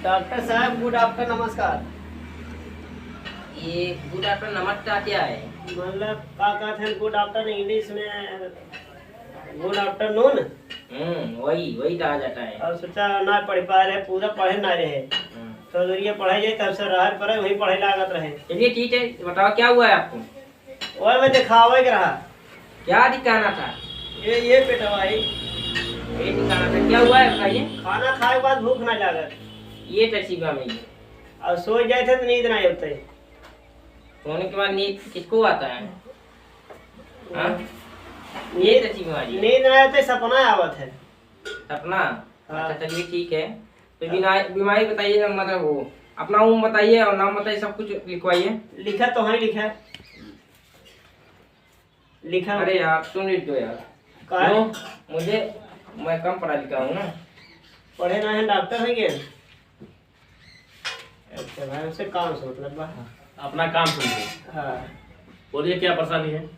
Doctor साहब good after नमस्कार। ये गुड आफ्टर नमस्कार क्या है? मतलब का कहते हैं गुड आफ्टर इंग्लिश में गुड आफ्टरनून। वही वही कहा जाता है। और सोचा ना पढ़ पा रहे, पूरा पढ़े ना रहे तो जरिए पढ़े जाए तब से रहर पड़े वही पढ़े लागत रहे। चलिए ठीक है, बताओ क्या हुआ है आपको? वही मैं दिखावे के रहा। क्या दिखाना था? ये पेटवाई ये दिखाना था, क्या हुआ है बताइए। खाना खाए के बाद भूख ना लागत, ये कैसी बात है? और सो जाए थे तो नींद ना होते। सोने के बाद नींद किसको आता है? हाँ? ये कैसी बीमारी है? नींद ना होते सपना आवत है। सपना? हाँ। अच्छा चलिए ठीक है, तो बीमारी बताइए, मतलब वो अपना उम्र बताइए और नाम बताइए, सब कुछ लिखवाइए। लिखा तो है, लिखा लिखा। अरे यार सुन लीजिए यार। क्यों? मुझे, मैं कम पढ़ा लिखा हूँ ना। पढ़े ना है, डॉक्टर है क्या? अच्छा भाई, उससे काम से मतलब बा। अपना काम सुनिए। हाँ बोलिए क्या परेशानी है?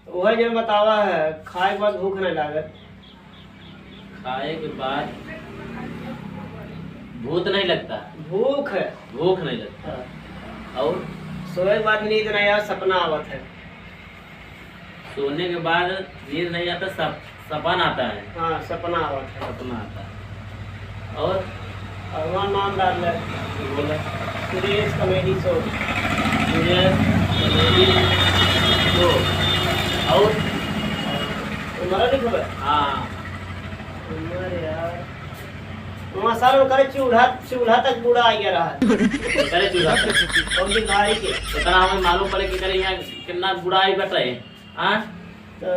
वह जो बतावा है, खाए के बाद भूख नहीं लागत। खाए के बाद भूख नहीं लगता? भूख है। भूख नहीं लगता। हाँ। और सोए के बाद नींद नहीं आता, सपना आवत है। सोने के बाद नींद नहीं आता, सपना आता है। हाँ सपना आवत है। सपना आता है। और वहाँ नाम डाल ले, बोले सुरेश कॉमेडी शो। तो और तुम्हारा नहीं खबर? हाँ तुम्हारे यार वहाँ साल करे चूल्हा चूल्हा तक बूढ़ा आ गया रहा। करे चूल्हा और भी गाड़ी के इतना हमें मालूम पड़े कि करे यहाँ कितना बुरा ही बट रहे। हाँ तो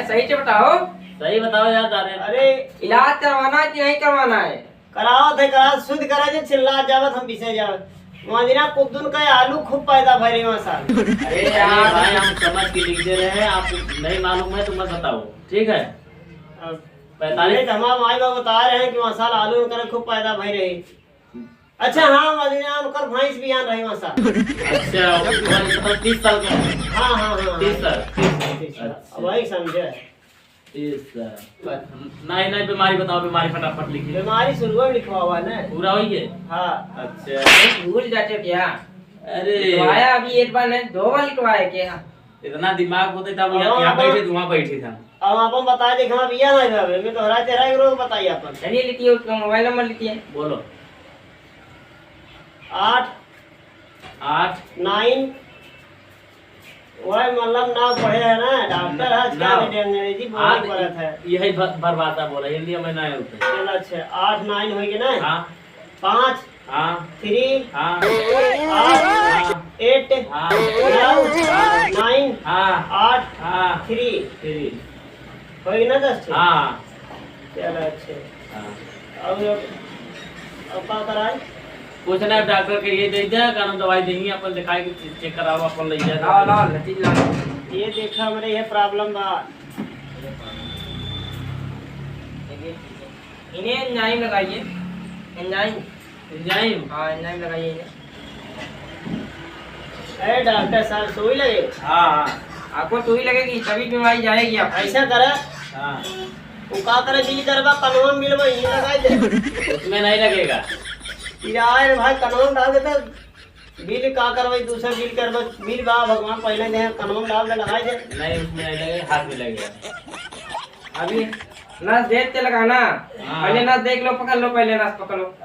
सही से बताओ। सही बताओ यार दारे। अरे इलाज करवाना है कि नहीं करवाना है? कराओ थे, करा शुद्ध करा जे चिल्ला जावत हम पीछे जावत। वहाँ दिना कुद्दुन का आलू खूब पैदा भरे वहाँ साल। अरे यार भाई हम समझ के लिख दे रहे हैं, आप नहीं मालूम है तो मत बताओ, ठीक है? अब 45 हमारे माई बाप बता रहे हैं कि वहाँ साल आलू उनकर खूब पैदा भई रही। अच्छा हाँ, मदीना उनकर भैंस भी आन रही वहाँ साल। अच्छा मतलब 30 साल का? हाँ हाँ हाँ 30 साल। 30 साल। अब वही समझे। 30 साल। नहीं नहीं बीमारी बताओ, बीमारी फटाफट लिखिए। बीमारी शुरू में लिखवा हुआ ना। पूरा हुई है? हाँ अच्छा। भूल जाते हो क्या? अरे लिखवाया अभी एक बार नहीं, 2 बार लिखवाया क्या? इतना दिमाग होते तब यहाँ बैठे थे, वहाँ बैठे थे। अब अपन बता दे हम बिया नहीं भावे मैं तो हरा तेरा रोग बताइए अपन। चलिए लिखिए, उसका मोबाइल नंबर लिखिए। बोलो। 8 9 वही मतलब नाम पढ़े है ना, डॉक्टर है क्या अंग्रेजी बोलने पड़त है। यही बर्बादा बोला, हिंदी में नहीं होता। चलो अच्छा 8 9 हो गए ना। हाँ 5 हाँ 3 हाँ 8 8 हाँ 9 9 हाँ 8 हाँ 3 3 हो गए ना 10 थे। हाँ चलो अच्छे। हाँ। अब क्या कराए? कुछ ना डॉक्टर के ये दे दिया, कानून दवाई देंगे, अपन दिखाई के चेक कराओ, अपन ले जाए। लाओ लाओ नतीज लाओ। ये देखा हमारे ये प्रॉब्लम बा। इन्हें एंजाइम लगाइए। एंजाइम? एंजाइम? हाँ एंजाइम लगाइए इन्हें। अरे डॉक्टर साहब सुई लगे? हाँ हाँ आपको सुई लगेगी तभी बीमारी जाएगी आप। ऐसा करे हाँ। वो का करे, बिल करवा कनवन बिल में ये लगाई दे। उसमें नहीं लगेगा। यार भाई कनवन डाल देता, बिल का करवाई दूसरा बिल करवा, बिल बा भगवान पहले दे कनवन डाल दे लगाई दे। नहीं उसमें नहीं लगेगा, हाथ में लगेगा। अभी नस देख के लगाना। हाँ। पहले नस देख लो, पकड़ लो, पहले नस पकड़ लो।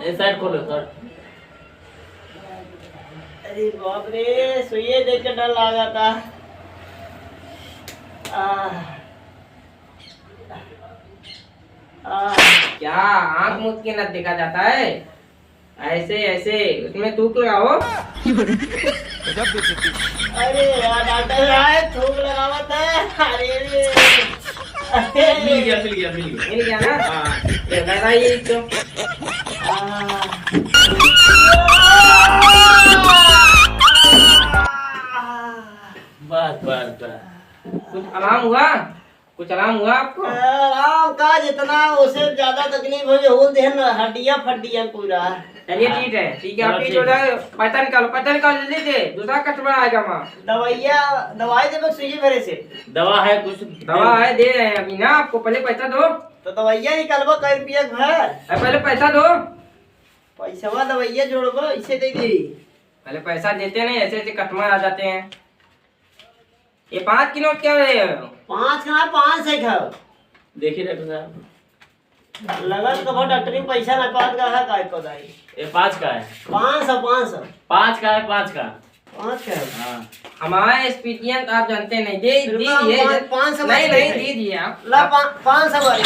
ये साइड खोलो सर। अरे बाप रे, सुइए देख के डर लगा था। क्या आँख मूंद के नस देखा जाता है? ऐसे ऐसे उसमें थूक लगाओ। अरे यार डॉक्टर साहब थूक लगावत है। अरे मिल गया मिल गया मिल गया। मिल गया ना? हाँ ये लगाइए इसको। बस बस बस। कुछ आराम हुआ? कुछ आराम हुआ आपको? आराम का जितना उसे ज्यादा तकलीफ हो, होल देहन हड्डियां फड्डियां पूरा। चलिए हाँ। ठीक है ठीक है, चलो, आप ठीक जो है पैसा निकालो जल्दी से, दूसरा कस्टमर आएगा वहाँ। दवाई दे सुइए मेरे से। दवा है कुछ? दवा है, दे रहे हैं अभी ना आपको, पहले पैसा दो। तो दवाइया निकालबो कई रुपया घर, पहले पैसा दो। पैसा दवाइया जोड़बो इसे दे दी। पहले पैसा देते नहीं, ऐसे ऐसे कस्टमर आ जाते हैं। ये 5 की नोट क्या है? 5 का 5 है घर। देखिए डॉक्टर साहब, लगन तो बहुत डॉक्टरी में पैसा ना 5 का है काय को दाई। ये 5 का है। 500 5 का है, 5 का। 5 का है। हाँ हमारे एक्सपीरियंस आप जानते नहीं, दे दीजिए। 500 नहीं नहीं दीजिए आप। ला 500 वाली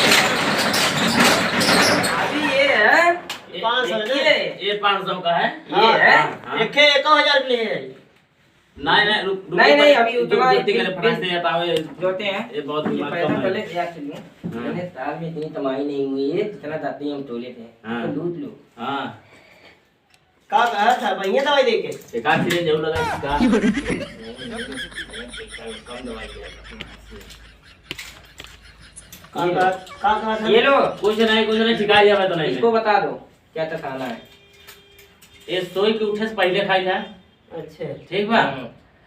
अभी ये है 500 ना? ये 500 का है। ये है हाँ। एक 1000 के लिए है। नहीं नहीं रुक रुक, नहीं नहीं अभी उतना फ्रांस से आता है जोते हैं। ये बहुत ये दिमाग पैसा कम पहले है। दिया चलिए, मैंने साल में इतनी कमाई नहीं हुई है जितना जाते हैं हम तोले थे। हाँ। तो लूट लो। हाँ का कहा था भैया दवाई दे के? एक आध चीजें जरूर लगा का। कम दवाई दिया का कहा था? ये लो, कुछ नहीं ठिका दिया मैं तो नहीं। इसको बता दो क्या क्या खाना है। ये सोई के उठे से पहले खाई था, अच्छा ठीक बा?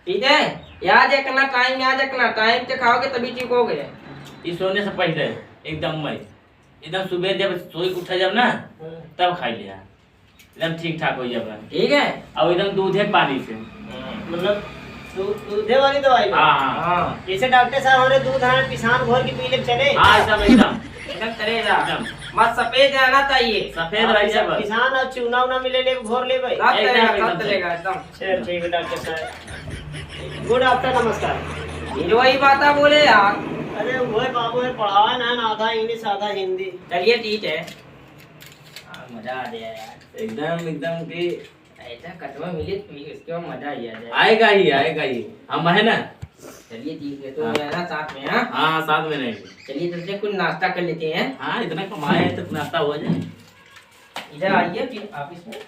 ठीक है, याद रखना टाइम, याद रखना टाइम से खाओगे तभी ठीक हो गए। ये सोने से पहले एकदम मैं एकदम सुबह जब सोई के उठा जब ना तब खाई लिया, एकदम ठीक ठाक हो जाएगा। ठीक है, और एकदम दूध है पानी से। मतलब दूधे वाली दवाई में? हाँ हाँ हाँ जैसे डॉक्टर साहब हमारे दूध हमारे पिसान घोर के पी ले चले। हाँ एकदम एकदम एकदम तरेगा, एकदम बस सफेद रहना चाहिए। सफेद रही है बस। पिसान और चूना उना मिले ले घोर ले भाई। सब तरेगा, एकदम, सब तरेगा एकदम। चल ठीक है डॉक्टर साहब। गुड आफ्टर नमस्कार। ये वही बात बोले यार। अरे वो बाबू है पढ़ावा ना आधा इंग्लिश आधा हिंदी। चलिए ठीक है, मजा आ गया यार। एकदम एकदम कि ऐसा कटवा मिले तो इसके बाद मजा ही आ जाए। आएगा ही हम है ना। चलिए ठीक है, तो हाँ। रहना साथ में। हाँ हाँ साथ में रहेंगे। चलिए तो कुछ नाश्ता कर लेते हैं। हाँ इतना कमाए तो नाश्ता हो जाए। इधर आइए फिर ऑफिस में।